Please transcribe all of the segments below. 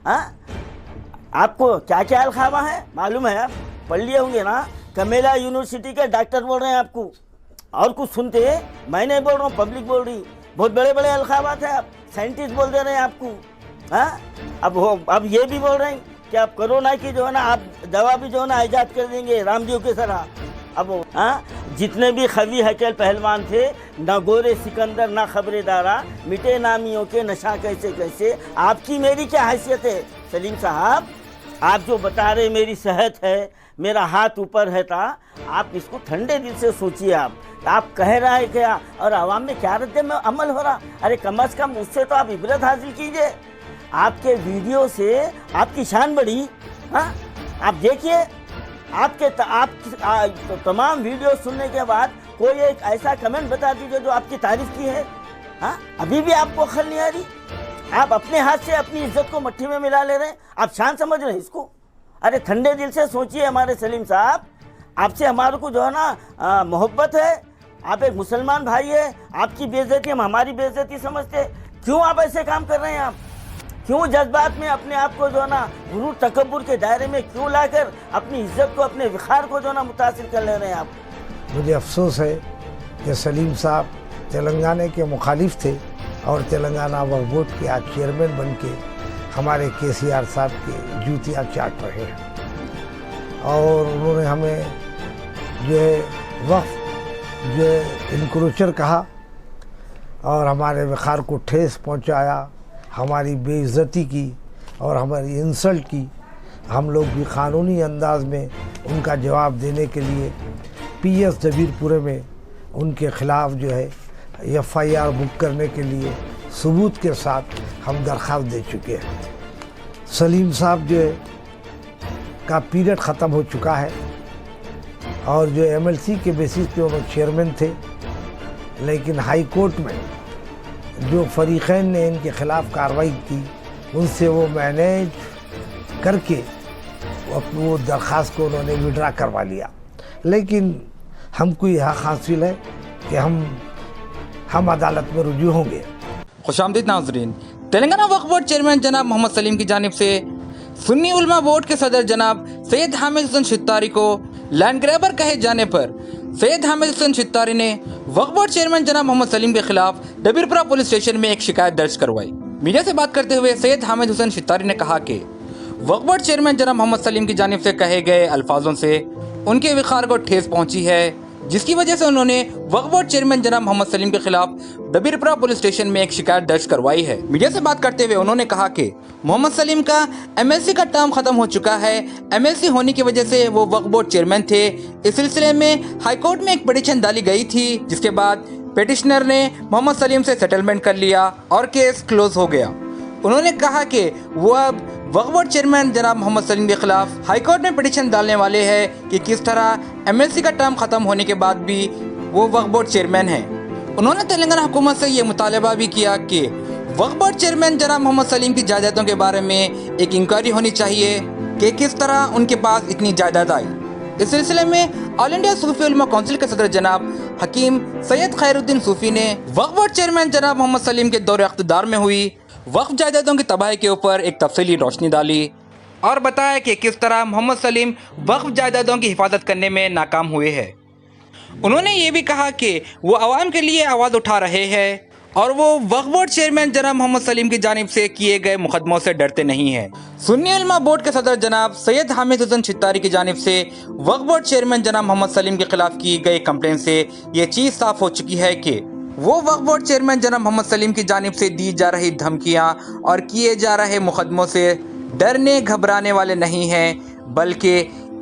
हाँ, आपको क्या क्या अलखावा है मालूम है? आप पढ़ लिए होंगे ना। कमेला यूनिवर्सिटी के डॉक्टर बोल रहे हैं आपको, और कुछ सुनते हैं? मैं नहीं बोल रहा हूँ, पब्लिक बोल रही। बहुत बड़े बड़े अलखाबात है, आप साइंटिस्ट बोल दे रहे हैं आपको। हाँ, अब ये भी बोल रहे हैं कि आप कोरोना की जो है ना, आप दवा भी जो है ना ईजाद कर देंगे रामदेव की तरह। अब हाँ, जितने भी खवी हकेल पहलवान थे, न गोरे सिकंदर न खबरेदारा, मिटे नामियों के नशा कैसे कैसे, आपकी मेरी क्या हैसियत है सलीम साहब? आप जो बता रहे मेरी सेहत है, मेरा हाथ ऊपर है था, आप इसको ठंडे दिल से सोचिए। आप कह रहा है क्या, और आवाम में क्या रद्द में अमल हो रहा? अरे कम से कम उससे तो आप इबरत हासिल कीजिए। आपके वीडियो से आपकी शान बढ़ी। हाँ, आप देखिए, आपके तमाम वीडियो सुनने के बाद कोई एक ऐसा कमेंट बता दीजिए जो आपकी तारीफ की है। हाँ, अभी भी आपको अक्ल नहीं आ रही? आप अपने हाथ से अपनी इज्जत को मट्टी में मिला ले रहे हैं। आप शान समझ रहे हैं इसको? अरे ठंडे दिल से सोचिए हमारे सलीम साहब, आपसे हमारे को जो है ना मोहब्बत है। आप एक मुसलमान भाई है, आपकी बेइज्जती हम हमारी बेइज्जती समझते। क्यों आप ऐसे काम कर रहे हैं? आप क्यों जज्बात में अपने आप को जो है ना गुरूर तकब्बुर के दायरे में क्यों लाकर अपनी इज्जत को, अपने विखार को जो है ना मुतासिर कर ले रहे हैं आप? मुझे अफसोस है कि सलीम साहब तेलंगाना के मुखालिफ थे और तेलंगाना वक्फ बोर्ड के आज चेयरमैन बन के हमारे KCR साहब के जूतियाँ चाट रहे हैं। और उन्होंने हमें जो है वक्फ जो है इनक्रोचर कहा और हमारे वक़ार को ठेस पहुंचाया, हमारी बेइज्जती की और हमारी इंसल्ट की। हम लोग भी क़ानूनी अंदाज में उनका जवाब देने के लिए PS जबीरपुरे में उनके ख़िलाफ़ जो है FIR बुक करने के लिए सबूत के साथ हम दरख्वास्त दे चुके हैं। सलीम साहब जो है का पीरियड ख़त्म हो चुका है और जो MLC के बेसिस पे वो चेयरमैन थे, लेकिन हाई कोर्ट में जो फरीक़ैन ने इनके ख़िलाफ़ कार्रवाई की, उनसे वो मैनेज करके वो दरख्वास्त को उन्होंने विड्रा करवा लिया। लेकिन हमको यह हक़ हासिल है कि हम अदालत में रुजू होंगे। खुशामदीद नाज़रीन, तेलंगाना वक्फ बोर्ड चेयरमैन जनाब मोहम्मद सलीम की जानिब से सुन्नी उलमा बोर्ड के सदर जनाब सैयद हामिद हुसैन शित्तारी को लैंड ग्रैबर कहे जाने पर सैयद हामिद हुसैन शित्तारी ने वक्फ बोर्ड चेयरमैन जनाब मोहम्मद सलीम के खिलाफ डबीरपुरा पुलिस स्टेशन में एक शिकायत दर्ज करवाई। मीडिया से बात करते हुए सैयद हामिद हुसैन शित्तारी ने कहा कि वक्फ बोर्ड चेयरमैन जनाब मोहम्मद सलीम की जानिब से कहे गए अल्फाजों से उनके विखार को ठेस पहुंची है, जिसकी वजह से उन्होंने वक्फ बोर्ड चेयरमैन जनाब मोहम्मद सलीम के खिलाफ डबीरपुरा पुलिस स्टेशन में एक शिकायत दर्ज करवाई है। मीडिया से बात करते हुए उन्होंने कहा कि मोहम्मद सलीम का MLC का टर्म खत्म हो चुका है। MLC होने की वजह से वो वक्फ बोर्ड चेयरमैन थे। इस सिलसिले में हाईकोर्ट में एक पिटीशन डाली गई थी, जिसके बाद पिटिशनर ने मोहम्मद सलीम से सेटलमेंट कर लिया और केस क्लोज हो गया। उन्होंने कहा कि वो अब वक्फ बोर्ड चेयरमैन जनाब मोहम्मद सलीम के खिलाफ हाईकोर्ट में पिटीशन डालने वाले हैं कि किस तरह MLC का टर्म ख़त्म होने के बाद भी वो वक्फ बोर्ड चेयरमैन हैं। उन्होंने तेलंगाना हुकूमत से ये मुतालबा भी किया कि वक्फ बोर्ड चेयरमैन जनाब मोहम्मद सलीम की जायदादों के बारे में एक इंक्वायरी होनी चाहिए कि किस तरह उनके पास इतनी जायदाद आई। इस सिलसिले में ऑल इंडिया सूफी उलमा काउंसिल के सदर जनाब हकीम सैयद खैरुद्दीन सूफी ने वक्फ बोर्ड चेयरमैन जनाब मोहम्मद सलीम के दौर इख्तिदार में हुई वक्फ जायदादों की तबाही के ऊपर एक तफसीली रोशनी डाली और बताया कि किस तरह मोहम्मद सलीम वक्फ जायदादों की हिफाजत करने में नाकाम हुए हैं। उन्होंने ये भी कहा कि वो आवाम के लिए आवाज़ उठा रहे हैं और वो वक्फ बोर्ड चेयरमैन जनाब मोहम्मद सलीम की जानिब से किए गए मुकदमों से डरते नहीं हैं। सुन्नी उलमा बोर्ड के सदर जनाब सैयद हामिद हुसैन शित्तारी की जानिब से वक्फ बोर्ड चेयरमैन जनाब मोहम्मद सलीम के खिलाफ की गई कंप्लेंट से ये चीज़ साफ हो चुकी है कि वो वक्फ बोर्ड चेयरमैन जनाब मोहम्मद सलीम की जानिब से दी जा रही धमकियाँ और किए जा रहे मुकदमों से डरने घबराने वाले नहीं हैं, बल्कि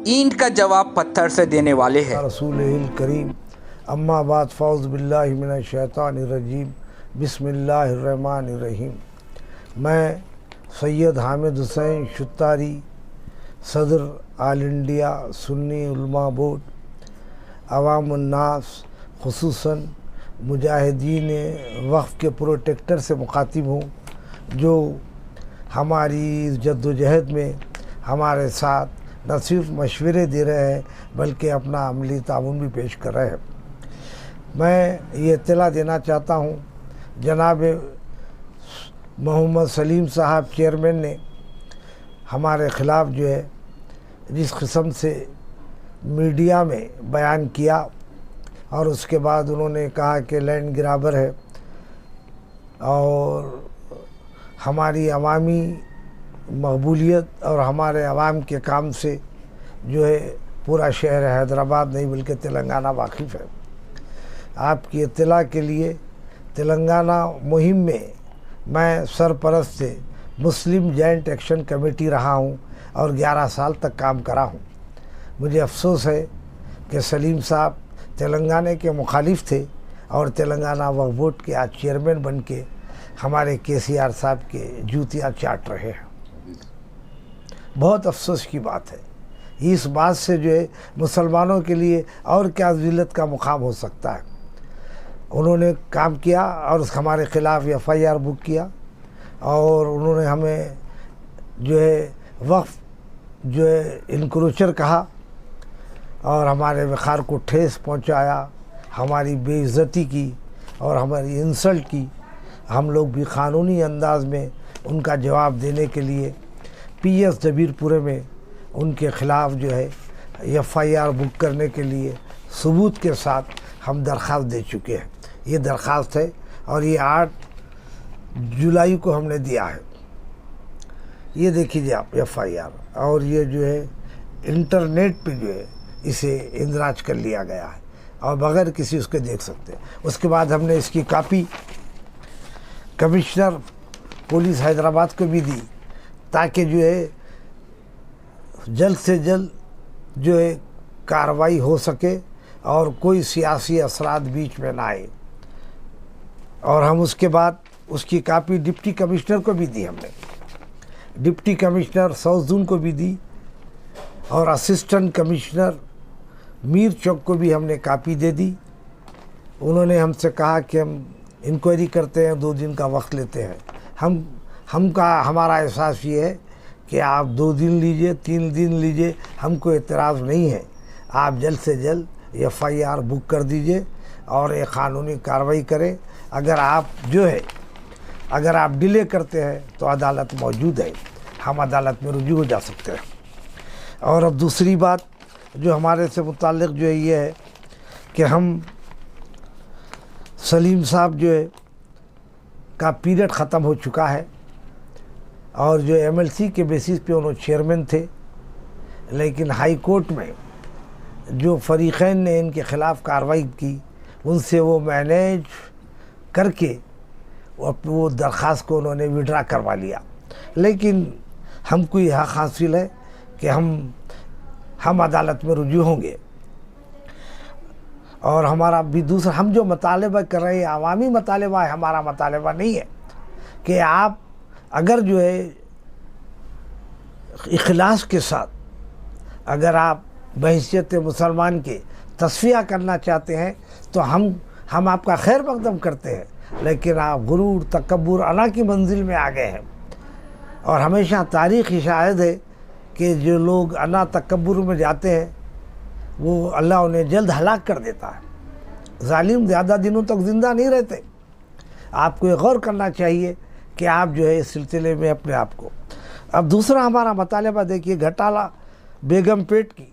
ईंट का जवाब पत्थर से देने वाले हैं। रसूल करीम अम्मा बाद फ़ौज़ बिल्लाहि मिनश शैतानिर रजीम बिस्मिल्लाहिर रहमानिर रहीम। मैं सैयद हामिद हुसैन शित्तारी सदर ऑल इंडिया सुन्नी उलमा बोर्ड अवामुन नास खुसूसन मुजाहिदीन वक्फ के प्रोटेक्टर से मुखातिब हूँ, जो हमारी जद्दोजहद में हमारे साथ न सिर्फ मशवरे दे रहे हैं बल्कि अपना अमली ताउन भी पेश कर रहे हैं। मैं ये इत्तला देना चाहता हूँ, जनाब मोहम्मद सलीम साहब चेयरमैन ने हमारे ख़िलाफ़ जो है जिस किस्म से मीडिया में बयान किया और उसके बाद उन्होंने कहा कि लैंड ग्राबर है और हमारी अवामी मकबूलियत और हमारे अवाम के काम से जो है पूरा शहर हैदराबाद नहीं बल्कि तेलंगाना वाकिफ़ है। आपकी इत्तला के लिए तेलंगाना मुहिम में मैं सरपरस्त से मुस्लिम जॉइंट एक्शन कमेटी रहा हूं और 11 साल तक काम करा हूं। मुझे अफसोस है कि सलीम साहब तेलंगाना के मुखालिफ थे और तेलंगाना वक्फ बोर्ड के आज चेयरमैन बन के हमारे केसीआर साहब के जूतियाँ चाट रहे हैं। बहुत अफसोस की बात है। इस बात से जो है मुसलमानों के लिए और क्या ज़िल्लत का मुकाम हो सकता है। उन्होंने काम किया और हमारे ख़िलाफ़ FIR बुक किया और उन्होंने हमें जो है वक्फ जो है इनक्रोचर कहा और हमारे वक़ार को ठेस पहुंचाया, हमारी बेइज्जती की और हमारी इंसल्ट की। हम लोग भी क़ानूनी अंदाज में उनका जवाब देने के लिए PS जबीरपुरे में उनके ख़िलाफ़ जो है FIR बुक करने के लिए सबूत के साथ हम दरख्वास्त दे चुके हैं। ये दरख्वास्त है और ये 8 जुलाई को हमने दिया है। ये देखिए आप FIR, और ये जो है इंटरनेट पे जो है इसे इंदराज कर लिया गया है और बग़ैर किसी उसके देख सकते हैं। उसके बाद हमने इसकी कापी कमिश्नर पुलिस हैदराबाद को भी दी ताकि जो है जल्द से जल्द जो है कार्रवाई हो सके और कोई सियासी असरात बीच में ना आए। और हम उसके बाद उसकी कापी डिप्टी कमिश्नर को भी दी। हमने डिप्टी कमिश्नर साउथ जोन को भी दी और असिस्टेंट कमिश्नर मीर चौक को भी हमने कापी दे दी। उन्होंने हमसे कहा कि हम इंक्वायरी करते हैं, 2 दिन का वक्त लेते हैं। हमारा एहसास ये है कि आप 2 दिन लीजिए, 3 दिन लीजिए, हमको एतराज़ नहीं है। आप जल्द से जल्द FIR बुक कर दीजिए और एक क़ानूनी कार्रवाई करें। अगर आप डिले करते हैं तो अदालत मौजूद है, हम अदालत में रुजू हो जा सकते हैं। और अब दूसरी बात जो हमारे से मुताल्लिक़ जो है ये है कि हम सलीम साहब जो है का पीरियड ख़त्म हो चुका है और जो MLC के बेसिस पे उन्होंने चेयरमैन थे, लेकिन हाई कोर्ट में जो फ़रीक़ैन ने इनके ख़िलाफ़ कार्रवाई की उनसे वो मैनेज करके वो दरख्वास्त को उन्होंने विड्रा करवा लिया। लेकिन हमको यह हक़ हासिल है कि हम अदालत में रुजू होंगे और हमारा भी दूसरा हम जो मुतालबा कर रहे हैं अवामी मुतालबा है, हमारा मुतालबा नहीं है कि आप अगर जो है इखलास के साथ अगर आप बहैसियत मुसलमान के तस्फिया करना चाहते हैं तो हम आपका खैर मकदम करते हैं, लेकिन आप गुरूर तकब्बुर अना की मंजिल में आ गए हैं। और हमेशा तारीख़ ही शाहिद है कि जो लोग अना तकब्बुर में जाते हैं वो अल्लाह उन्हें जल्द हलाक कर देता है। जालिम ज़्यादा दिनों तक ज़िंदा नहीं रहते। आपको ये गौर करना चाहिए कि आप जो है इस सिलसिले में अपने आप को। अब दूसरा हमारा मुतालबा देखिए, घटाला बेगमपेट की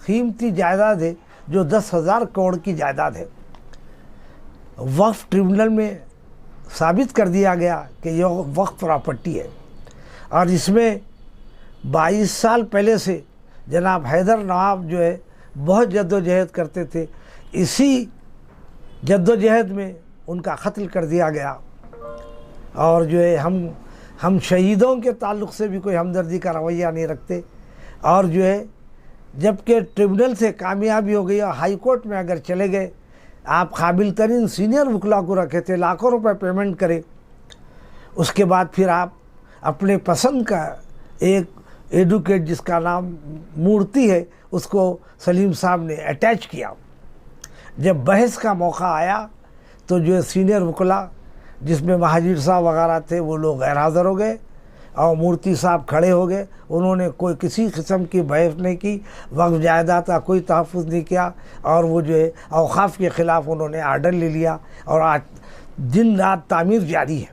कीमती जायदाद है जो 10,000 करोड़ की जायदाद है। वक्फ ट्रिब्यूनल में साबित कर दिया गया कि यह वक्फ प्रॉपर्टी है और इसमें 22 साल पहले से जनाब हैदर नवाब जो है बहुत जद्दोजहद करते थे। इसी जद्दोजहद में उनका कत्ल कर दिया गया। और जो है हम शहीदों के ताल्लुक़ से भी कोई हमदर्दी का रवैया नहीं रखते। और जो है जबकि ट्रिब्यूनल से कामयाबी हो गई और हाई कोर्ट में अगर चले गए, आप काबिल तरीन सीनियर वकला को रखे थे, लाखों रुपए पेमेंट करे, उसके बाद फिर आप अपने पसंद का एक एडवोकेट जिसका नाम मूर्ति है उसको सलीम साहब ने अटैच किया। जब बहस का मौका आया तो जो सीनियर वकला जिसमें महाजिर साहब वगैरह थे वो लोग गैर हाज़िर हो गए और मूर्ति साहब खड़े हो गए। उन्होंने कोई किसी किस्म की बहस नहीं की, वक्फ जायदाद का कोई तहफ़्फ़ुज़ नहीं किया और वो जो है औक़ाफ़ के ख़िलाफ़ उन्होंने आर्डर ले लिया और आज दिन रात तामीर जारी है।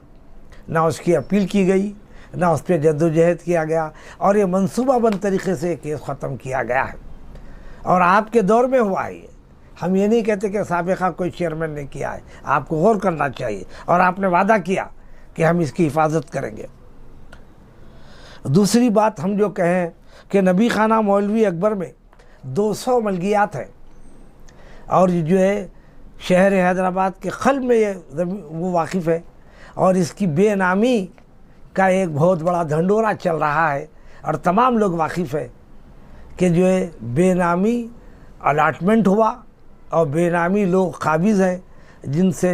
ना उसकी अपील की गई, ना उस पर जद्दोजहद किया गया, और ये मंसूबाबंद तरीके से केस ख़त्म किया गया है और आपके दौर में हुआ है ये। हम ये नहीं कहते कि साबिक़ा कोई चेयरमैन ने किया है, आपको गौर करना चाहिए, और आपने वादा किया कि हम इसकी हिफाजत करेंगे। दूसरी बात हम जो कहें कि नबी खाना मौलवी अकबर में 200 मलगियात हैं, और ये जो है शहर हैदराबाद के क़ल्ब में ये वो वाकिफ़ है, और इसकी बेनामी का एक बहुत बड़ा ढंढोरा चल रहा है, और तमाम लोग वाकिफ़ है कि जो है बेनामी अलाटमेंट हुआ और बेनामी लोग काबिज़ हैं जिनसे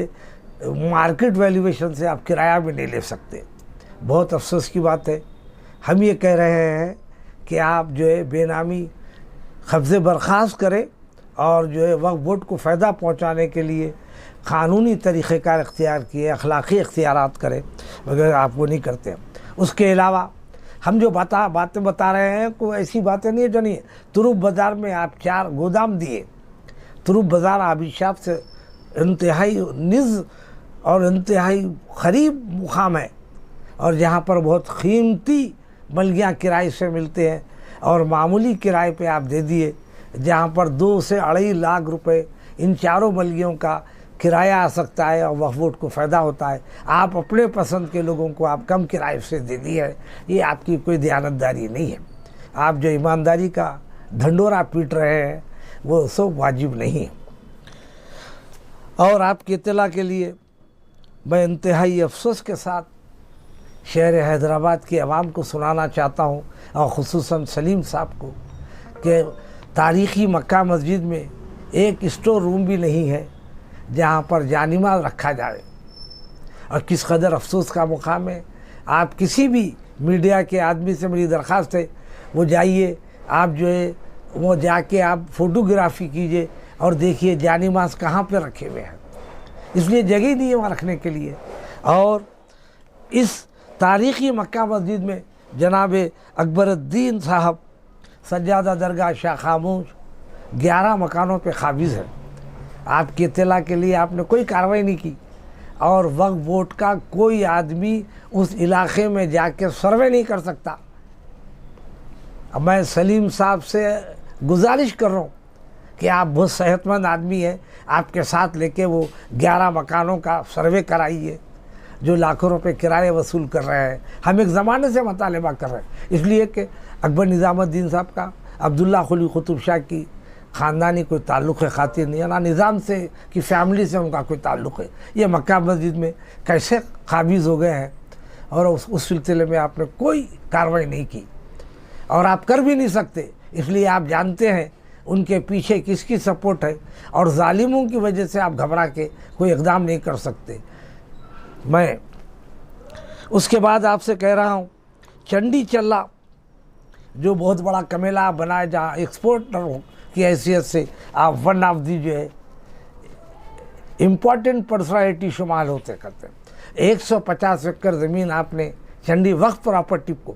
मार्केट वैल्यूएशन से आप किराया भी नहीं ले सकते। बहुत अफसोस की बात है। हम ये कह रहे हैं कि आप जो है बेनामी कब्ज़े बर्खास्त करें और जो है वक्फ बोर्ड को फ़ायदा पहुंचाने के लिए क़ानूनी तरीक़ेकार इख्तियार किए, अखलाक़ी इख्तियारात करें, मगर आप वो नहीं करते। उसके अलावा हम जो बातें बता रहे हैं कोई ऐसी बातें नहीं है जो नहीं है। तुरुप बाज़ार में आप 4 गोदाम दिए। तुरुप बाज़ार आबिशाब से इंतहाई निज़ और इंतहाई क़रीब मुकाम है, और जहाँ पर बहुत कीमती मलगियाँ किराए से मिलते हैं, और मामूली किराए पे आप दे दिए, जहाँ पर 2 से 2.5 लाख रुपए इन 4 मलगियों का किराया आ सकता है और वक्फ बोर्ड को फ़ायदा होता है। आप अपने पसंद के लोगों को आप कम किराए से दे दिए है, ये आपकी कोई दयानतदारी नहीं है। आप जो ईमानदारी का ढंढोरा पीट रहे हैं वो सब वाजिब नहीं है। और आपकी इत्तला के लिए मैं इंतहाई अफसोस के साथ शहर हैदराबाद के अवाम को सुनाना चाहता हूँ, और ख़ुसूसन सलीम साहब को, कि तारीख़ी मक्का मस्जिद में एक स्टोर रूम भी नहीं है जहाँ पर जानिमाल रखा जाए। और किस कदर अफसोस का मुकाम है। आप किसी भी मीडिया के आदमी से मेरी दरख्वास्त है, वो जाइए, आप जो है वो जाके आप फ़ोटोग्राफी कीजिए और देखिए जानिमाज कहाँ पे रखे हुए हैं, इसलिए जगह नहीं है वहाँ रखने के लिए। और इस तारीख़ी मक्का मस्जिद में जनाब अकबरुद्दीन साहब सज्जादा दरगाह शाह खामोश 11 मकानों पे काबिज़ है। आपकी इत्तला के लिए आपने कोई कार्रवाई नहीं की, और वक्फ बोर्ड का कोई आदमी उस इलाके में जाके सर्वे नहीं कर सकता। अब मैं सलीम साहब से गुजारिश कर रहा हूँ कि आप बहुत सेहतमंद आदमी हैं, आपके साथ लेके वो 11 मकानों का सर्वे कराइए जो लाखों रुपए किराए वसूल कर रहे हैं। हम एक ज़माने से मुतालबा कर रहे हैं, इसलिए कि अकबर निज़ामुद्दीन साहब का अब्दुल्ला कुली कुतुब शाह की ख़ानदानी कोई ताल्लुक़ है खातिर नहीं है, ना निज़ाम से कि फ़ैमिली से उनका कोई ताल्लुक़ है। ये मक्का मस्जिद में कैसे काबिज़ हो गए हैं, और उस सिलसिले में आपने कोई कार्रवाई नहीं की, और आप कर भी नहीं सकते, इसलिए आप जानते हैं उनके पीछे किसकी सपोर्ट है, और जालिमों की वजह से आप घबरा के कोई इक़दाम नहीं कर सकते। मैं उसके बाद आपसे कह रहा हूँ, चंडी चल्ला जो बहुत बड़ा कमेला बनाए, जहाँ एक्सपोर्टर की हैसियत से आप वन ऑफ दी जो है इम्पॉर्टेंट पर्सनैलिटी शुमार होते करते हैं। 150 एकड़ ज़मीन आपने चंडी वक्फ प्रॉपर्टी को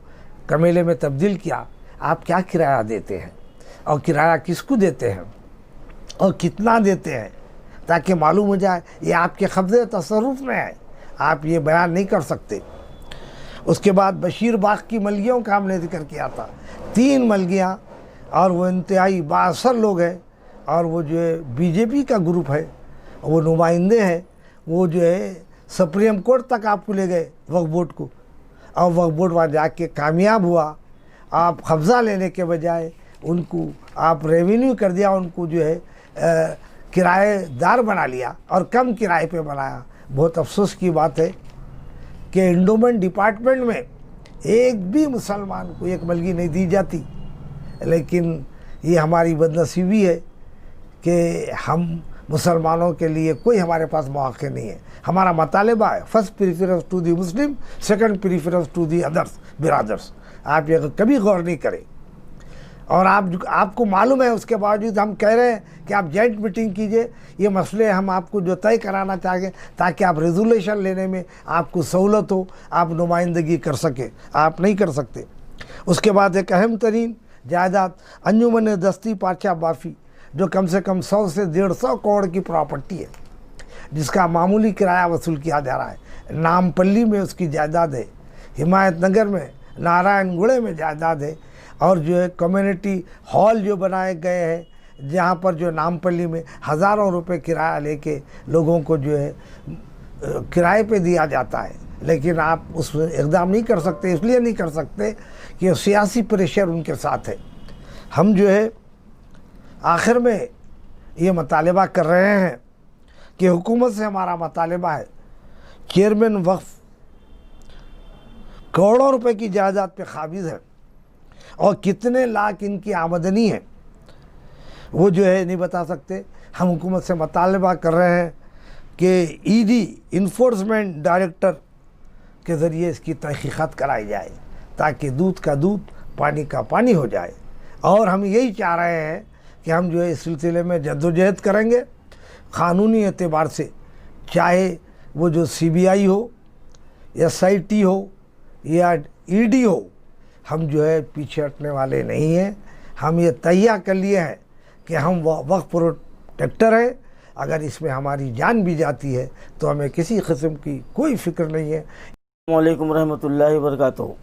कमेले में तब्दील किया। आप क्या किराया देते हैं, और किराया किसको देते हैं, और कितना देते हैं, ताकि मालूम हो जाए ये आपके कब्ज़े तसर्रुफ़ में है। आप ये बयान नहीं कर सकते। उसके बाद बशीर बाग की मलगियों का हमने जिक्र किया था, 3 मलगियाँ, और वो इंतहाई बासर लोग हैं, और वो जो है बीजेपी का ग्रुप है, वो नुमाइंदे हैं, वो जो है सुप्रीम कोर्ट तक आपको ले गए वक्फ बोर्ड को, और वक्फ बोर्ड वहाँ जाके कामयाब हुआ। आप कब्ज़ा लेने के बजाय उनको आप रेवेन्यू कर दिया, उनको जो है किराएदार बना लिया और कम किराए पे बनाया। बहुत अफसोस की बात है कि एंडोमेंट डिपार्टमेंट में एक भी मुसलमान को एक मलगी नहीं दी जाती, लेकिन ये हमारी बदनसीबी है कि हम मुसलमानों के लिए कोई हमारे पास मौक़े नहीं है। हमारा मुतालबा है first preference to the Muslim, second preference to the others बिरादर्स। आप ये कभी गौर नहीं करें, और आपको मालूम है, उसके बावजूद हम कह रहे हैं कि आप जॉइंट मीटिंग कीजिए, ये मसले हम आपको जो तय कराना चाहेंगे ताकि आप रेजोल्यूशन लेने में आपको सहूलत हो, आप नुमाइंदगी कर सके। आप नहीं कर सकते। उसके बाद एक अहम तरीन जायदाद अंजुमन दस्ती पाचा बाफ़ी, जो कम से कम 100 से 150 करोड़ की प्रॉपर्टी है, जिसका मामूली किराया वसूल किया जा रहा है। नामपल्ली में उसकी जायदाद है, हिमायतनगर में नारायणगुड़े में जायदाद है, और जो है कम्युनिटी हॉल जो बनाए गए हैं जहाँ पर जो नामपल्ली में हज़ारों रुपए किराया लेके लोगों को जो है किराए पे दिया जाता है, लेकिन आप उसमें इक़दाम नहीं कर सकते। इसलिए नहीं कर सकते कि सियासी प्रेशर उनके साथ है। हम जो है आखिर में ये मुतालबा कर रहे हैं कि हुकूमत से हमारा मुतालबा है, चेयरमैन वक्फ करोड़ों रुपए की जायदाद पे काबिज है और कितने लाख इनकी आमदनी है वो जो है नहीं बता सकते। हम हुकूमत से मुतालबा कर रहे हैं कि ईडी इन्फोर्समेंट डायरेक्टर के ज़रिए इसकी तहकीक़ात कराई जाए ताकि दूध का दूध पानी का पानी हो जाए। और हम यही चाह रहे हैं कि हम जो है इस सिलसिले में जद्दोजहद करेंगे क़ानूनी एतबार से, चाहे वो जो CBI हो या SIT हो या ED हो, हम जो है पीछे हटने वाले नहीं हैं। हम ये तैयार कर लिए हैं कि हम वक्फ प्रोटेक्टर है, अगर इसमें हमारी जान भी जाती है तो हमें किसी किस्म की कोई फ़िक्र नहीं है। अस्सलामु अलैकुम रहमतुल्लाहि व बरकातहू।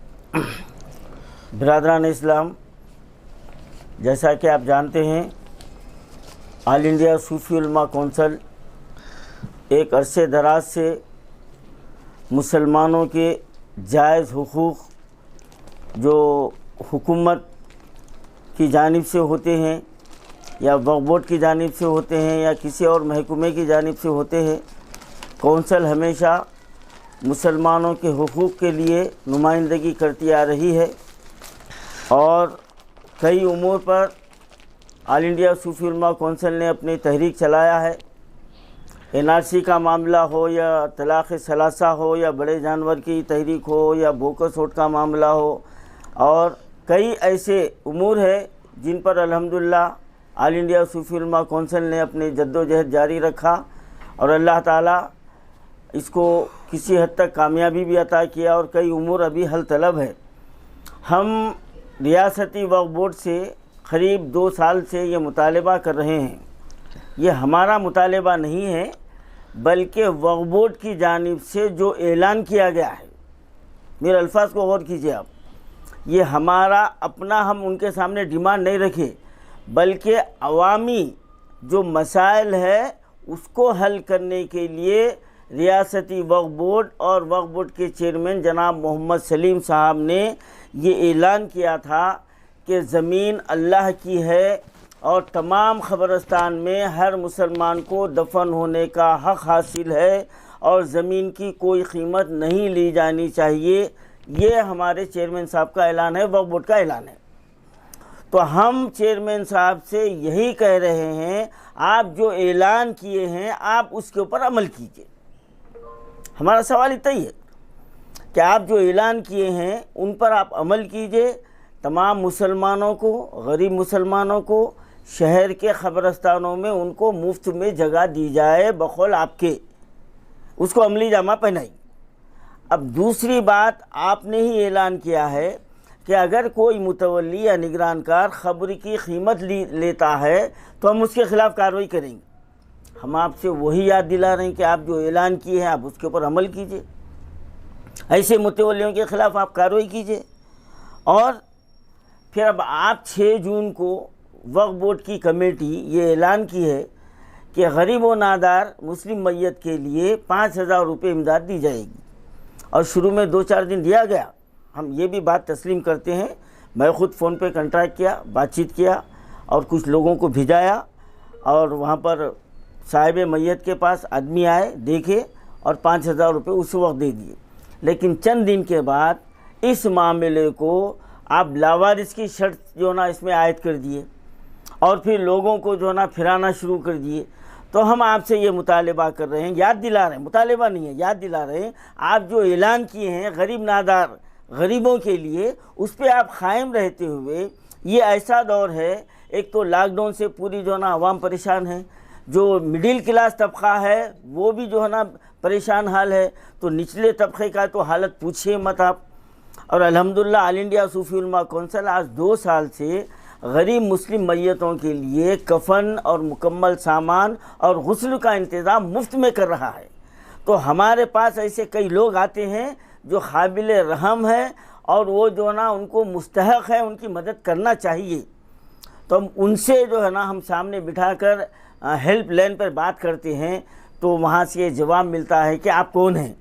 बिरादरान इस्लाम, जैसा कि आप जानते हैं ऑल इंडिया सूफ़ी उलमा कौंसिल एक अरसे दराज से मुसलमानों के जायज़ हुकूक़ जो हुकूमत की जानिब से होते हैं या वक्फ बोर्ड की जानिब से होते हैं या किसी और महकमे की जानिब से होते हैं, कौंसिल हमेशा मुसलमानों के हुकूक़ के लिए नुमाइंदगी करती आ रही है और कई उमूर पर ऑल इंडिया सूफ़ी उलमा कौंसिल ने अपनी तहरीक चलाया है। NRC का मामला हो या तलाक़ सलासा हो या बड़े जानवर की तहरीक हो या बोकस वोट का मामला हो, और कई ऐसे उमूर है जिन पर अल्हम्दुलिल्लाह ऑल इंडिया सूफ़ी उलमा कौंसिल ने अपनी जद्दोजहद जारी रखा और अल्लाह ताला इसको किसी हद तक कामयाबी भी अता किया और कई उमूर अभी हल तलब है। हम रियासती वक्फ बोर्ड से क़रीब 2 साल से ये मुतालबा कर रहे हैं। ये हमारा मुतालबा नहीं है बल्कि वक्फ बोर्ड की जानिब से जो ऐलान किया गया है, मेरे अल्फाज को गौर कीजिए आप, ये हमारा अपना हम उनके सामने डिमांड नहीं रखे बल्कि अवामी जो मसाइल है उसको हल करने के लिए रियासती वक्फ बोर्ड और वक्फ बोर्ड के चेयरमैन जनाब मोहम्मद सलीम साहब ने ये ऐलान किया था कि ज़मीन अल्लाह की है और तमाम ख़बरस्तान में हर मुसलमान को दफन होने का हक़ हासिल है और ज़मीन की कोई कीमत नहीं ली जानी चाहिए। ये हमारे चेयरमैन साहब का ऐलान है, वक्फ बोर्ड का ऐलान है। तो हम चेयरमैन साहब से यही कह रहे हैं, आप जो ऐलान किए हैं आप उसके ऊपर अमल कीजिए। हमारा सवाल इतना ही है कि आप जो ऐलान किए हैं उन पर आप अमल कीजिए। तमाम मुसलमानों को, गरीब मुसलमानों को शहर के ख़बरस्तानों में उनको मुफ्त में जगह दी जाए बकौल आपके, उसको अमली जामा पहनाई। अब दूसरी बात, आपने ही ऐलान किया है कि अगर कोई मुतवल्ली या निगरानकार ख़ब्र की कीमत लेता है तो हम उसके ख़िलाफ़ कार्रवाई करेंगे। हम आपसे वही याद दिला रहे हैं कि आप जो ऐलान किए हैं आप उसके ऊपर अमल कीजिए, ऐसे मुतवल्लियों के ख़िलाफ़ आप कार्रवाई कीजिए। और फिर अब आप 6 जून को वक्फ बोर्ड की कमेटी ये ऐलान की है कि गरीब व नादार मुस्लिम मैयत के लिए 5,000 रुपये इमदाद दी जाएगी और शुरू में 2-4 दिन दिया गया। हम ये भी बात तस्लीम करते हैं, मैं ख़ुद फ़ोन पे कंट्रैक्ट किया, बातचीत किया और कुछ लोगों को भिजाया और वहाँ पर साहिब मैयत के पास आदमी आए, देखे और 5,000 रुपये उस वक्त दे दिए। लेकिन चंद दिन के बाद इस मामले को आप लावारिस की शर्त जो ना इसमें आयद कर दिए और फिर लोगों को जो ना फिराना शुरू कर दिए। तो हम आपसे ये मुतालबा कर रहे हैं, याद दिला रहे हैं, मुतालबा नहीं है, याद दिला रहे हैं, आप जो ऐलान किए हैं गरीब नादार गरीबों के लिए उस पर आप कायम रहते हुए, ये ऐसा दौर है, एक तो लॉकडाउन से पूरी जो ना आवाम परेशान है, जो मिडिल क्लास तबका है वो भी जो है ना परेशान हाल है, तो निचले तबके का तो हालत पूछिए मत आप। और अल्हम्दुलिल्लाह ऑल इंडिया सूफ़ी उलमा कौंसिल आज 2 साल से गरीब मुस्लिम मैयतों के लिए कफन और मुकम्मल सामान और गुस्ल का इंतज़ाम मुफ्त में कर रहा है। तो हमारे पास ऐसे कई लोग आते हैं जो काबिल रहम है और वो जो है ना उनको मुस्तहक है, उनकी मदद करना चाहिए। तो हम उनसे जो है ना हम सामने बिठाकर हेल्प लाइन पर बात करते हैं तो वहाँ से ये जवाब मिलता है कि आप कौन हैं।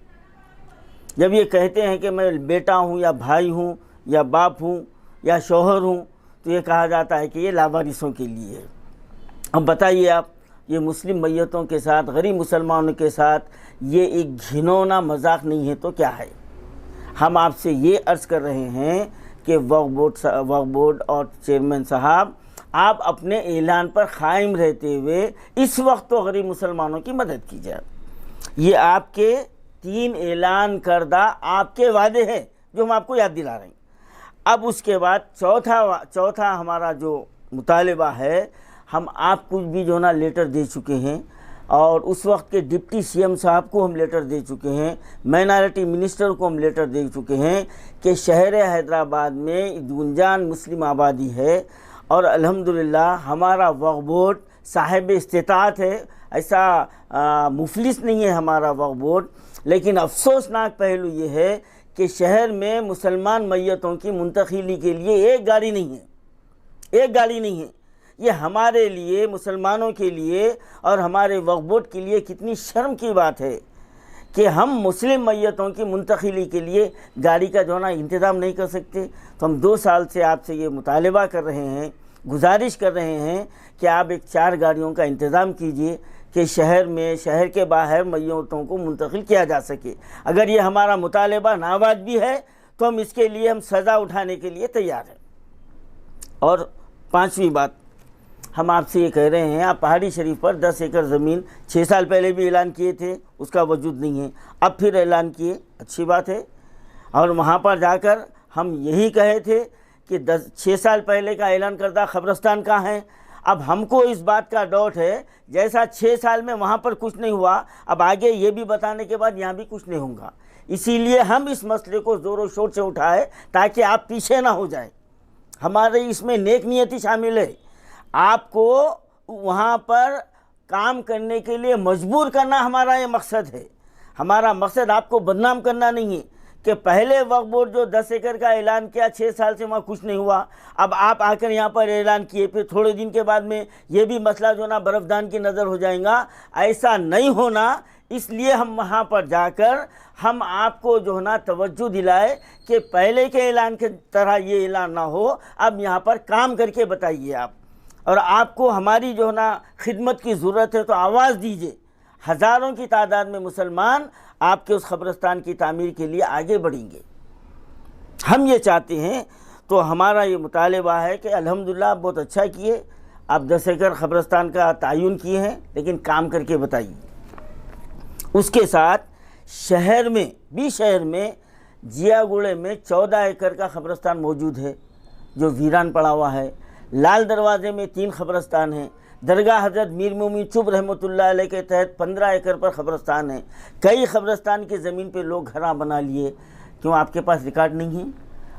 जब ये कहते हैं कि मैं बेटा हूँ या भाई हूँ या बाप हूँ या शौहर हूँ तो ये कहा जाता है कि ये लावारिसों के लिए है। अब बताइए आप, ये मुस्लिम मैयतों के साथ, गरीब मुसलमानों के साथ ये एक घिनौना मजाक नहीं है तो क्या है। हम आपसे ये अर्ज़ कर रहे हैं कि वक्फ बोर्ड और चेयरमैन साहब, आप अपने ऐलान पर कायम रहते हुए इस वक्त तो गरीब मुसलमानों की मदद कीजिए। ये आपके 3 ऐलान करदा आपके वादे हैं जो हम आपको याद दिला रहे हैं। अब उसके बाद चौथा हमारा जो मुतालिबा है, हम आपको भी जो ना लेटर दे चुके हैं और उस वक्त के डिप्टी सीएम साहब को हम लेटर दे चुके हैं, माइनॉरिटी मिनिस्टर को हम लेटर दे चुके हैं कि शहर हैदराबाद में गुंजान मुस्लिम आबादी है और अल्हम्दुलिल्लाह हमारा वक्फ बोर्ड साहिब इस्तिताअत है। ऐसा मुफलिस नहीं है हमारा वक्फ बोर्ड। लेकिन अफसोसनाक पहलू ये है कि शहर में मुसलमान मैयतों की मुंतकिली के लिए एक गाड़ी नहीं है। ये हमारे लिए, मुसलमानों के लिए और हमारे वक्फ बोर्ड के लिए कितनी शर्म की बात है कि हम मुस्लिम मैयतों की मुंतकिली के लिए गाड़ी का जो है ना इंतज़ाम नहीं कर सकते। तो हम 2 साल से आपसे ये मुतालिबा कर रहे हैं, गुजारिश कर रहे हैं कि आप एक 4 गाड़ियों का इंतज़ाम कीजिए कि शहर के बाहर मैयतों को मुंतकिल किया जा सके। अगर ये हमारा मुतालिबा नावाज भी है तो हम इसके लिए हम सज़ा उठाने के लिए तैयार हैं। और 5वीं बात हम आपसे ये कह रहे हैं, आप पहाड़ी शरीफ पर 10 एकड़ ज़मीन 6 साल पहले भी ऐलान किए थे, उसका वजूद नहीं है, अब फिर ऐलान किए, अच्छी बात है। और वहाँ पर जाकर हम यही कहे थे कि 6 साल पहले का ऐलान करदा क़ब्रिस्तान कहाँ है। अब हमको इस बात का डाउट है, जैसा 6 साल में वहाँ पर कुछ नहीं हुआ, अब आगे ये भी बताने के बाद यहाँ भी कुछ नहीं होगा। इसीलिए हम इस मसले को ज़ोरों शोर से उठाए ताकि आप पीछे ना हो जाए। हमारे इसमें नेक नियति शामिल है, आपको वहाँ पर काम करने के लिए मजबूर करना हमारा ये मकसद है। हमारा मकसद आपको बदनाम करना नहीं है कि पहले वक्फ बोर्ड जो 10 एकड़ का ऐलान किया, 6 साल से वहाँ कुछ नहीं हुआ, अब आप आकर यहाँ पर ऐलान किए, फिर थोड़े दिन के बाद में ये भी मसला जो ना बर्फ़दान की नज़र हो जाएगा। ऐसा नहीं होना, इसलिए हम वहाँ पर जाकर हम आपको जो है ना तवज्जो दिलाए कि पहले के ऐलान की तरह ये ऐलान ना हो, अब यहाँ पर काम करके बताइए आप। और आपको हमारी जो है ना खिदमत की ज़रूरत है तो आवाज़ दीजिए। हज़ारों की तादाद में मुसलमान आपके उस क़ब्रिस्तान की तामीर के लिए आगे बढ़ेंगे, हम ये चाहते हैं। तो हमारा ये मुतालिबा है कि अल्हम्दुलिल्लाह आप बहुत अच्छा किए, आप 10 एकड़ क़ब्रिस्तान का तयन किए हैं, लेकिन काम करके बताइए। उसके साथ शहर में जियागुड़े में 14 एकड़ का क़ब्रिस्तान मौजूद है जो वीरान पड़ा हुआ है। लाल दरवाज़े में 3 क़ब्रिस्तान हैं। दरगाह हज़रत मीर मोमिन चुब रहमतुल्लाह अलैह के तहत 15 एकड़ पर क़ब्रिस्तान है। कई क़ब्रिस्तान की ज़मीन पे लोग घर बना लिए। क्यों आपके पास रिकॉर्ड नहीं है?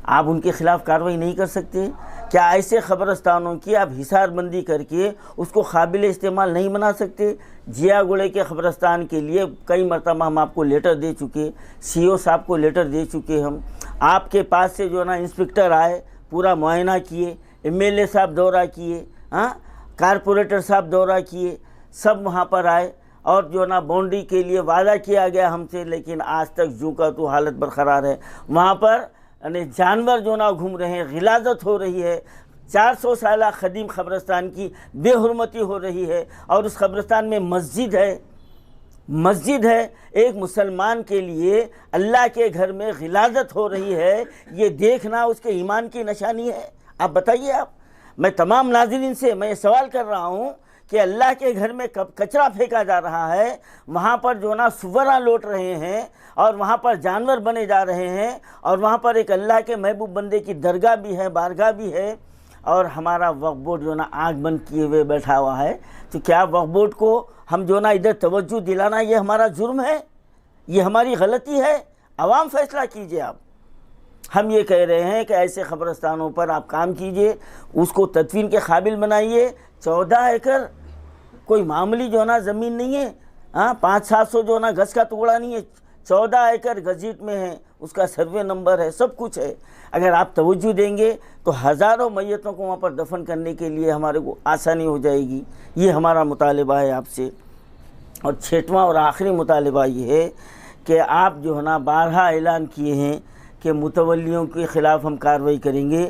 आप उनके ख़िलाफ़ कार्रवाई नहीं कर सकते? क्या ऐसे क़ब्रिस्तानों की आप हिसारबंदी करके उसको काबिल इस्तेमाल नहीं बना सकते? जियागुड़े के क़ब्रिस्तान के लिए कई मरतबा हम आपको लेटर दे चुके, CO साहब को लेटर दे चुके। हम आपके पास से जो है ना इंस्पेक्टर आए, पूरा मुआयना किए, MLA साहब दौरा किए, कारपोरेटर साहब दौरा किए, सब वहाँ पर आए और जो ना बाउंड्री के लिए वादा किया गया हमसे, लेकिन आज तक जू का तो हालत बरकरार है। वहाँ पर यानी जानवर जो ना घूम रहे हैं, गिलाजत हो रही है, 400 साल ख़दीम क़ब्रिस्तान की बेहुरमती हो रही है। और उस क़ब्रिस्तान में मस्जिद है, एक मुसलमान के लिए अल्लाह के घर में गिलाजत हो रही है, ये देखना उसके ईमान की निशानी है। आप बताइए, आप, मैं तमाम नाज़रीन से मैं सवाल कर रहा हूँ कि अल्लाह के घर में कचरा फेंका जा रहा है, वहाँ पर जो ना सुवरा लौट रहे हैं और वहाँ पर जानवर बने जा रहे हैं, और वहाँ पर एक अल्लाह के महबूब बंदे की दरगाह भी है, बारगाह भी है, और हमारा वक्फ बोर्ड जो ना आँख बंद किए हुए बैठा हुआ है। तो क्या वक्फ बोर्ड को हम जो ना इधर तवज्जो दिलाना ये हमारा जुर्म है? ये हमारी गलती है? आवाम फैसला कीजिए आप। हम ये कह रहे हैं कि ऐसे क़ब्रिस्तानों पर आप काम कीजिए, उसको तदफीन के काबिल बनाइए। 14 एकड़ कोई मामूली जो ना ज़मीन नहीं है, 500-700 जो ना गज का टुकड़ा नहीं है। 14 एकड़ गजीट में है, उसका सर्वे नंबर है, सब कुछ है। अगर आप तवज्जो देंगे तो हज़ारों मैयतों को वहाँ पर दफन करने के लिए हमारे को आसानी हो जाएगी। ये हमारा मुतालिबा है आपसे। और 6वां और आखिरी मुतालिबा ये है कि आप जो है ना 12 ऐलान किए हैं कि मुतवल्लियों के ख़िलाफ़ हम कार्रवाई करेंगे,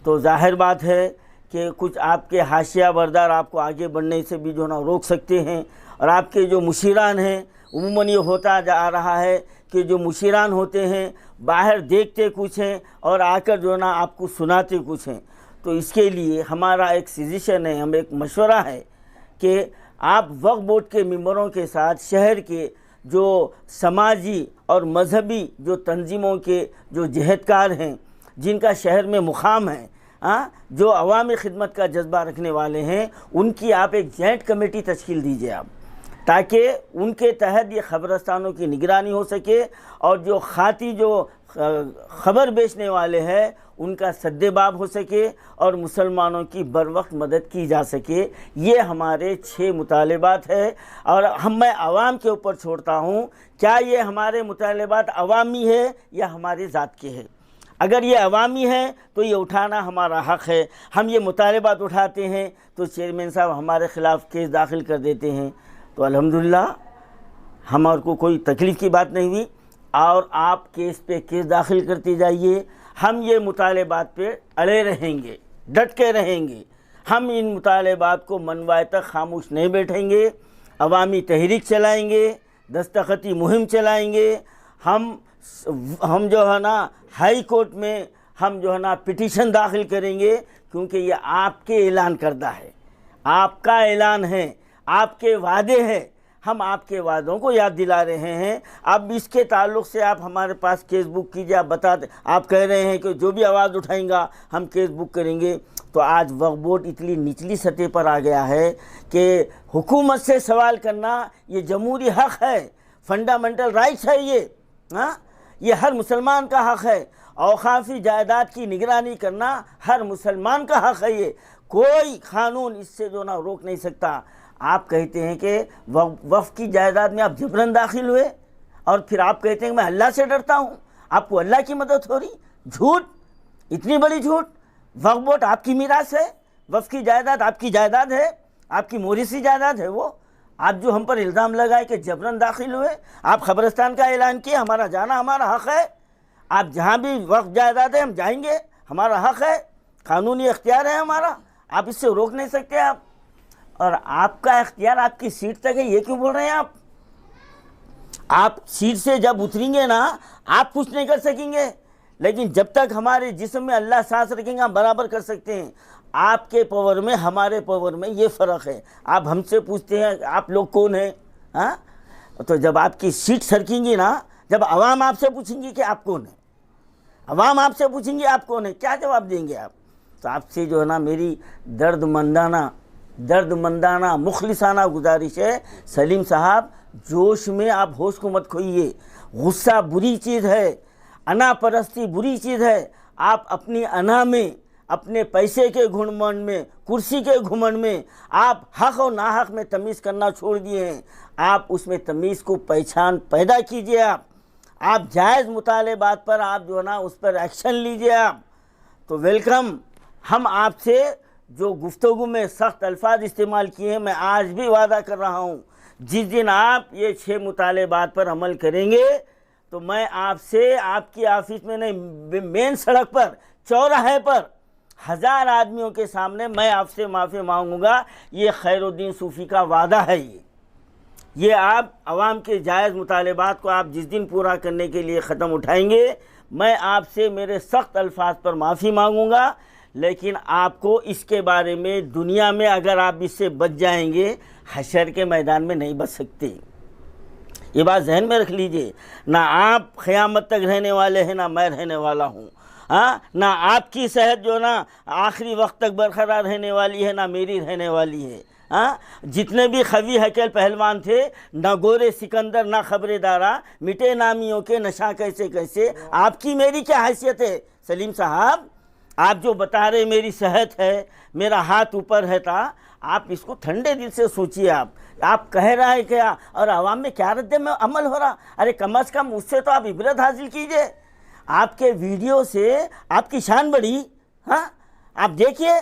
तो ज़ाहिर बात है कि कुछ आपके हाशिया बरदार आपको आगे बढ़ने से भी जो है ना रोक सकते हैं। और आपके जो मुशीरान हैं, उमूमन ये होता जा रहा है कि जो मुशीरान होते हैं बाहर देखते कुछ हैं और आकर जो है ना आपको सुनाते कुछ हैं। तो इसके लिए हमारा एक सजेशन है, हम एक मशवरा है कि आप वक्फ बोर्ड के मेंबरों के साथ शहर के जो समाजी और मजहबी जो तंजीमों के जो जहदकार हैं, जिनका शहर में मुकाम है, जो अवामी खिदमत का जज्बा रखने वाले हैं, उनकी आप एक जॉइंट कमेटी तश्कील दीजिए आप, ताकि उनके तहत ये ख़बरस्तानों की निगरानी हो सके और जो खाती जो ख़बर बेचने वाले हैं उनका सद्देबाब हो सके और मुसलमानों की बर वक्त मदद की जा सके। ये हमारे 6 मुतालिबात है। और मैं आवाम के ऊपर छोड़ता हूँ, क्या ये हमारे मुतालिबात अवामी है या हमारे ज़ात के हैं। अगर ये अवामी है तो ये उठाना हमारा हक़ है। हम ये मुतालिबात उठाते हैं तो चेयरमैन साहब हमारे ख़िलाफ़ केस दाखिल कर देते हैं। तो अल्हम्दुलिल्लाह हमारे को कोई तकलीफ़ की बात नहीं हुई और आप केस पे केस दाखिल करते जाइए। हम ये मुतालिबात पे अड़े रहेंगे, डट के रहेंगे। हम इन मुतालिबात को मनवाए तक खामोश नहीं बैठेंगे। अवामी तहरीक चलाएंगे, दस्तखती मुहिम चलाएंगे। हम जो है ना हाई कोर्ट में हम जो है ना पिटीशन दाखिल करेंगे, क्योंकि ये आपके ऐलान करदा है, आपका ऐलान है, आपके वादे हैं। हम आपके वादों को याद दिला रहे हैं। अब इसके ताल्लुक़ से आप हमारे पास केस बुक कीजिए। आप बता दें, आप कह रहे हैं कि जो भी आवाज़ उठाएंगा हम केस बुक करेंगे। तो आज वक्फ बोर्ड इतनी निचली सतह पर आ गया है कि हुकूमत से सवाल करना ये जमहूरी हक़ है, फंडामेंटल राइट्स है ये हर मुसलमान का हक़ है। औक़ाफ़ी जायदाद की निगरानी करना हर मुसलमान का हक़ है। ये कोई कानून इससे जो ना रोक नहीं सकता। आप कहते हैं कि वक्फ की जायदाद में आप जबरन दाखिल हुए और फिर आप कहते हैं कि मैं अल्लाह से डरता हूँ। आपको अल्लाह की मदद हो रही? झूठ, इतनी बड़ी झूठ। वक्फ बोर्ड आपकी मीरास है, वक्फ की जायदाद आपकी जायदाद है, आपकी मोरिसी जायदाद है। वो आप जो हम पर इल्ज़ाम लगाए कि जबरन दाखिल हुए, आप ख़बरस्तान का ऐलान किए, हमारा जाना हमारा हक़ है। आप जहाँ भी वक्फ जायदाद है हम जाएंगे, हमारा हक़ है, कानूनी इख्तियार है हमारा, आप इससे रोक नहीं सकते आप। और आपका इख्तियार आपकी सीट तक है, ये क्यों बोल रहे हैं आप? आप सीट से जब उतरेंगे ना आप कुछ नहीं कर सकेंगे, लेकिन जब तक हमारे जिस्म में अल्लाह सांस रखेंगे हम बराबर कर सकते हैं। आपके पावर में हमारे पावर में ये फ़र्क है। आप हमसे पूछते हैं आप लोग कौन हैं? तो जब आपकी सीट सरकेंगी ना, जब अवाम आपसे पूछेंगी कि आप कौन हैं, अवाम आपसे पूछेंगी आप कौन हैं, क्या जवाब देंगे आप? तो आपसे जो है ना मेरी दर्दमंदाना मुखलिसाना गुजारिश है, सलीम साहब जोश में आप होश को मत खोइए। गुस्सा बुरी चीज़ है, अना परस्ती बुरी चीज़ है। आप अपनी अना में, अपने पैसे के घुमंड में, कुर्सी के घुमंड में आप हक़ और नाहक़ में तमीज़ करना छोड़ दिए हैं। आप उसमें तमीज़ को पहचान पैदा कीजिए। आप जायज़ मुतालिबात पर आप जो है ना उस पर एक्शन लीजिए आप। तो वेलकम। हम आपसे जो गुफ्तगू में सख्त अल्फाज इस्तेमाल किए हैं, मैं आज भी वादा कर रहा हूँ, जिस दिन आप ये 6 मुतालिबात पर अमल करेंगे तो मैं आपसे आपकी ऑफिस में नहीं, मेन सड़क पर, चौराहे पर 1000 आदमियों के सामने मैं आपसे माफ़ी मांगूंगा। ये खैरुद्दीन सूफ़ी का वादा है। ये आप आवाम के जायज़ मुतालिबात को आप जिस दिन पूरा करने के लिए ख़त्म उठाएंगे, मैं आपसे मेरे सख्त अल्फाज पर माफ़ी मांगूंगा। लेकिन आपको इसके बारे में दुनिया में अगर आप इससे बच जाएंगे, हशर के मैदान में नहीं बच सकते। ये बात जहन में रख लीजिए। ना आप क़यामत तक रहने वाले हैं, ना मैं रहने वाला हूँ। ना आपकी सेहत जो ना आखिरी वक्त तक बरकरार रहने वाली है, ना मेरी रहने वाली है। जितने भी खवी हकेल पहलवान थे, ना गोरे सिकंदर, ना खबरेदारा, मिटे नामियों के नशा कैसे कैसे, आपकी मेरी क्या हैसियत है? सलीम साहब, आप जो बता रहे मेरी सेहत है, मेरा हाथ ऊपर है था, आप इसको ठंडे दिल से सोचिए। आप कह रहा है क्या और आवाम में क्या रद्द में अमल हो रहा? अरे कम अज़ कम उससे तो आप इबरत हासिल कीजिए। आपके वीडियो से आपकी शान बढ़ी। हाँ, आप देखिए,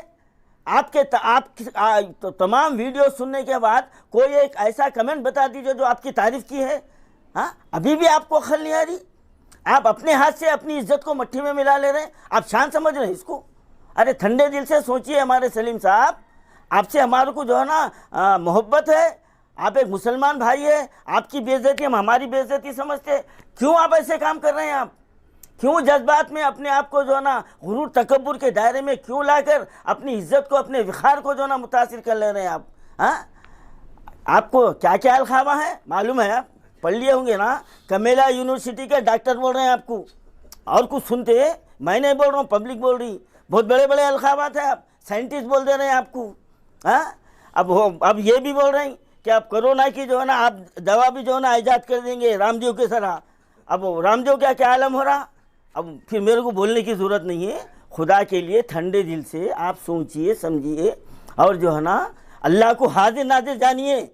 तो तमाम वीडियो सुनने के बाद कोई एक ऐसा कमेंट बता दीजिए जो आपकी तारीफ़ की है। हाँ, अभी भी आपको अक्ल नहीं आ रही? आप अपने हाथ से अपनी इज्जत को मट्टी में मिला ले रहे हैं। आप शान समझ रहे हैं इसको? अरे ठंडे दिल से सोचिए हमारे सलीम साहब, आपसे हमारे को जो है ना मोहब्बत है। आप एक मुसलमान भाई है, आपकी बेइज्जती हम हमारी बेइज्जती समझते। क्यों आप ऐसे काम कर रहे हैं? आप क्यों जज्बात में अपने आप को जो है ना गुरूर तकब्बुर के दायरे में क्यों लाकर अपनी इज्जत को, अपने विखार को जो ना मुतासिर कर ले रहे हैं आप? हाँ, आपको क्या क्या अलखावा है मालूम है? आप पढ़ लिए होंगे ना, कमेला यूनिवर्सिटी के डॉक्टर बोल रहे हैं आपको, और कुछ सुनते? मैं नहीं बोल रहा हूँ, पब्लिक बोल रही। बहुत बड़े बड़े अलखावात है, आप साइंटिस्ट बोल दे रहे हैं आपको। हाँ, अब ये भी बोल रहे हैं कि आप कोरोना की जो है ना आप दवा भी जो है ना ईजाद कर देंगे रामदेव के तरह। अब रामदेव का क्या आलम हो रहा? अब फिर मेरे को बोलने की ज़रूरत नहीं है। खुदा के लिए ठंडे दिल से आप सोचिए, समझिए, और जो है ना अल्लाह को हाजिर नाजिर जानिए।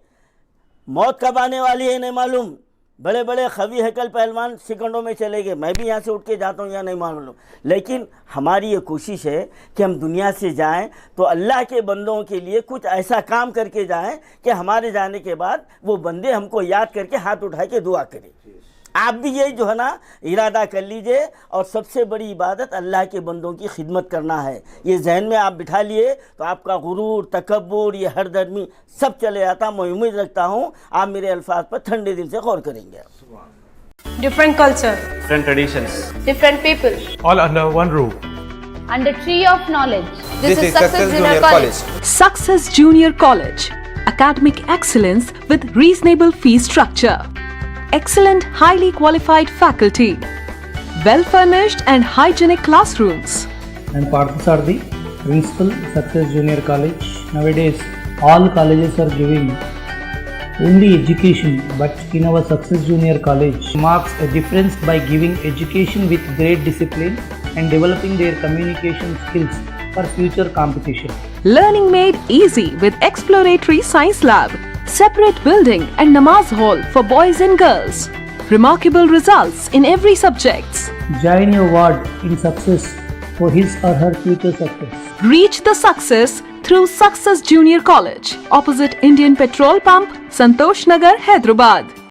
मौत कब आने वाली है नहीं मालूम। बड़े बड़े खवी हैकल पहलवान सेकंडों में चले गए, मैं भी यहाँ से उठ के जाता हूँ या नहीं मालूम। लेकिन हमारी ये कोशिश है कि हम दुनिया से जाएं तो अल्लाह के बंदों के लिए कुछ ऐसा काम करके जाएं कि हमारे जाने के बाद वो बंदे हमको याद करके हाथ उठा के दुआ करें। आप भी यही जो है ना इरादा कर लीजिए, और सबसे बड़ी इबादत अल्लाह के बंदों की खिदमत करना है। ये जहन में आप बिठा लिए तो आपका गुरूर, तकब्बुर, ये हरदर्मी सब चले जाता। मैं उम्मीद रखता हूँ आप मेरे अल्फाज पर ठंडे दिल से गौर करेंगे। Different culture, different traditions, different people, all under one roof. under tree of knowledge. This is Success Junior College. Success Junior College. Academic excellence with reasonable fee structure. Excellent, highly qualified faculty. Well-furnished and hygienic classrooms. And Parthasarthi, Principal, Success Junior College. Nowadays, all colleges are giving only education, but in our Success Junior College marks a difference by giving education with great discipline and developing their communication skills for future competition. Learning made easy with exploratory science lab, separate building and namaz hall for boys and girls. Remarkable results in every subject. Join your ward in success for his or her future success. Reach the success through Success Junior College, opposite Indian Petrol Pump, Santosh Nagar, Hyderabad.